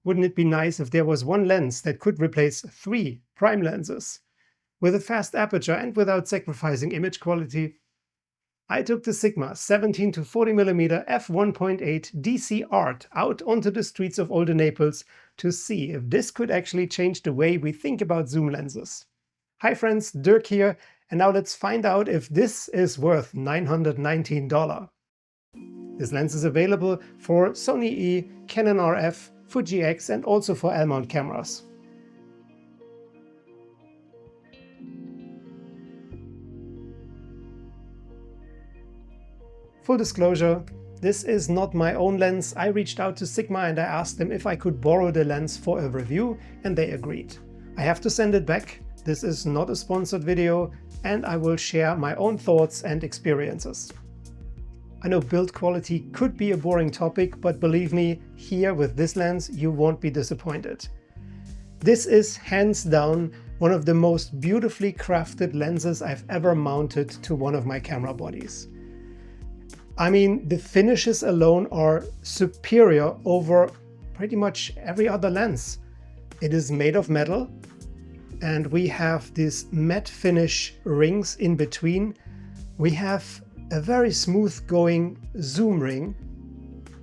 Wouldn't it be nice if there was one lens that could replace 3 prime lenses? With a fast aperture and without sacrificing image quality, I took the Sigma 17 to 40mm f1.8 DC Art out onto the streets of Olde Naples to see if this could actually change the way we think about zoom lenses. Hi friends, Dirk here, and now let's find out if this is worth $919. This lens is available for Sony E, Canon RF, Fuji X and also for L-mount cameras. Full disclosure, this is not my own lens. I reached out to Sigma and I asked them if I could borrow the lens for a review and they agreed. I have to send it back. This is not a sponsored video and I will share my own thoughts and experiences. I know build quality could be a boring topic, but believe me, here with this lens you won't be disappointed. This is hands down one of the most beautifully crafted lenses I've ever mounted to one of my camera bodies. I mean, the finishes alone are superior over pretty much every other lens. It is made of metal and we have these matte finish rings in between. We have a very smooth going zoom ring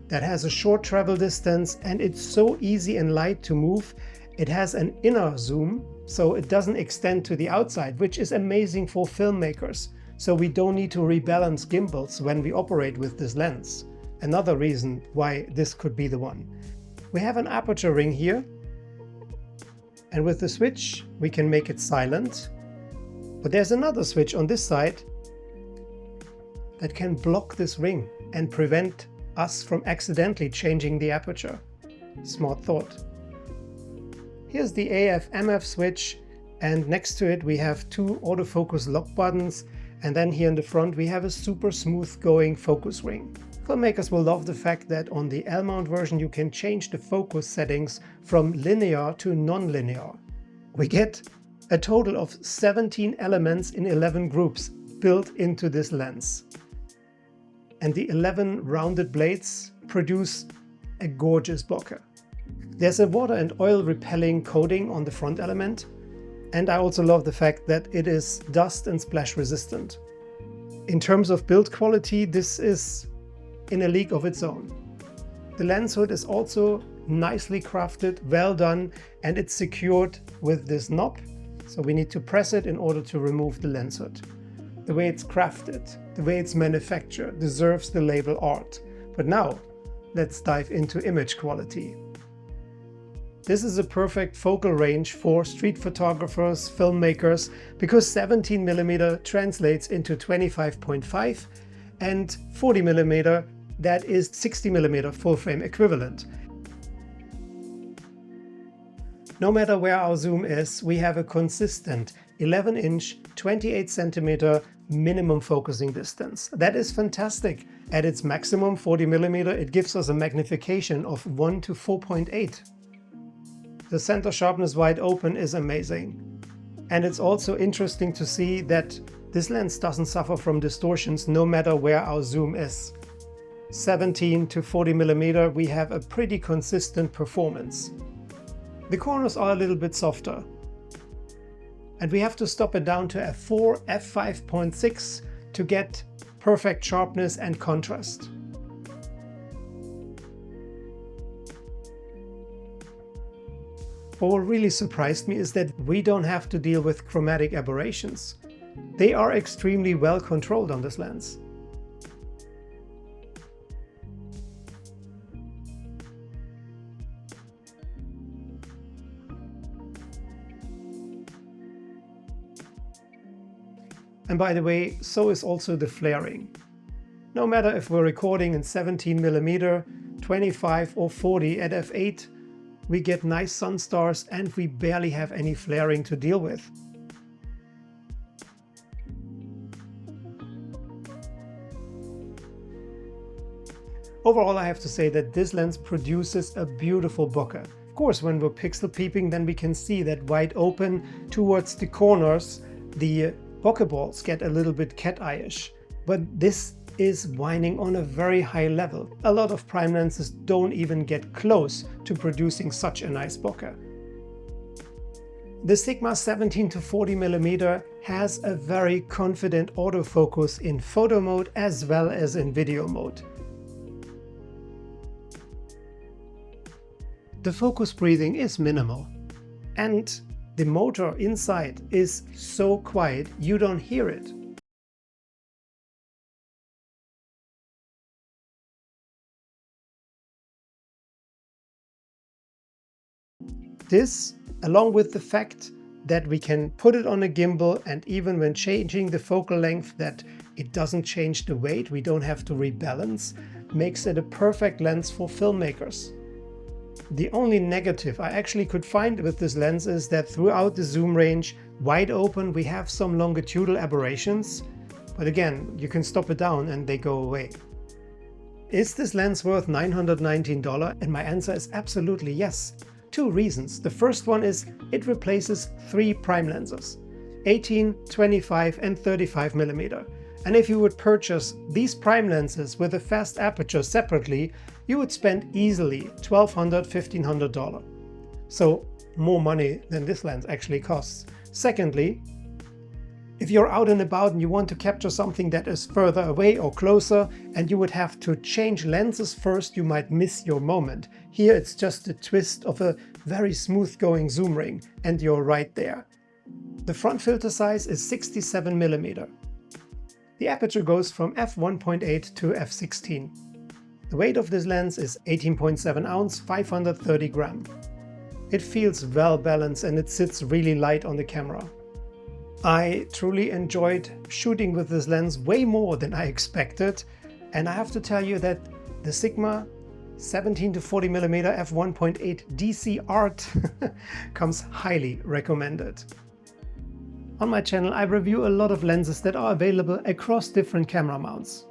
that has a short travel distance and it's so easy and light to move. It has an inner zoom, so it doesn't extend to the outside, which is amazing for filmmakers. So we don't need to rebalance gimbals when we operate with this lens. Another reason why this could be the one. We have an aperture ring here, and with the switch we can make it silent. But there's another switch on this side that can block this ring and prevent us from accidentally changing the aperture. Smart thought. Here's the AF/MF switch, and next to it we have 2 autofocus lock buttons. And then here in the front we have a super smooth going focus ring. Filmmakers will love the fact that on the L-mount version you can change the focus settings from linear to non-linear. We get a total of 17 elements in 11 groups built into this lens. And the 11 rounded blades produce a gorgeous bokeh. There's a water and oil repelling coating on the front element. And I also love the fact that it is dust and splash resistant. In terms of build quality, this is in a league of its own. The lens hood is also nicely crafted, well done, and it's secured with this knob. So we need to press it in order to remove the lens hood. The way it's crafted, the way it's manufactured deserves the label art. But now, let's dive into image quality. This is a perfect focal range for street photographers, filmmakers, because 17mm translates into 25.5 and 40mm, that is 60mm full frame equivalent. No matter where our zoom is, we have a consistent 11-inch, 28cm minimum focusing distance. That is fantastic. At its maximum 40mm, it gives us a magnification of 1 to 4.8. The center sharpness wide open is amazing. And it's also interesting to see that this lens doesn't suffer from distortions no matter where our zoom is. 17 to 40mm, we have a pretty consistent performance. The corners are a little bit softer. And we have to stop it down to f4, f5.6 to get perfect sharpness and contrast. What really surprised me is that we don't have to deal with chromatic aberrations. They are extremely well controlled on this lens. And by the way, so is also the flaring. No matter if we're recording in 17mm, 25 or 40 at f8, we get nice sun stars and we barely have any flaring to deal with. Overall, I have to say that this lens produces a beautiful bokeh. Of course, when we're pixel peeping, then we can see that wide open towards the corners, the bokeh balls get a little bit cat-eye-ish. But this is whining on a very high level. A lot of prime lenses don't even get close to producing such a nice bokeh. The Sigma 17 to 40mm has a very confident autofocus in photo mode as well as in video mode. The focus breathing is minimal, and the motor inside is so quiet you don't hear it. This, along with the fact that we can put it on a gimbal, and even when changing the focal length that it doesn't change the weight, we don't have to rebalance, makes it a perfect lens for filmmakers. The only negative I actually could find with this lens is that throughout the zoom range, wide open, we have some longitudinal aberrations, but again, you can stop it down and they go away. Is this lens worth $919? And my answer is absolutely yes. Two reasons. The first one is it replaces 3 prime lenses, 18, 25 and 35mm. And if you would purchase these prime lenses with a fast aperture separately, you would spend easily $1,200, $1,500. So more money than this lens actually costs. Secondly, if you're out and about and you want to capture something that is further away or closer and you would have to change lenses first, you might miss your moment. Here it's just a twist of a very smooth going zoom ring and you're right there. The front filter size is 67mm. The aperture goes from f1.8 to f16. The weight of this lens is 18.7 ounce, 530 gram. It feels well balanced and it sits really light on the camera. I truly enjoyed shooting with this lens way more than I expected, and I have to tell you that the Sigma 17 to 40mm f1.8 DC Art comes highly recommended. On my channel I review a lot of lenses that are available across different camera mounts.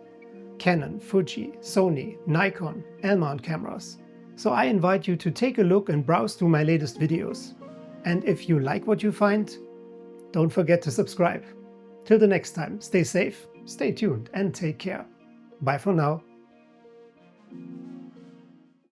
Canon, Fuji, Sony, Nikon, L-mount cameras. So I invite you to take a look and browse through my latest videos. And if you like what you find, don't forget to subscribe. Till the next time, stay safe, stay tuned and take care. Bye for now.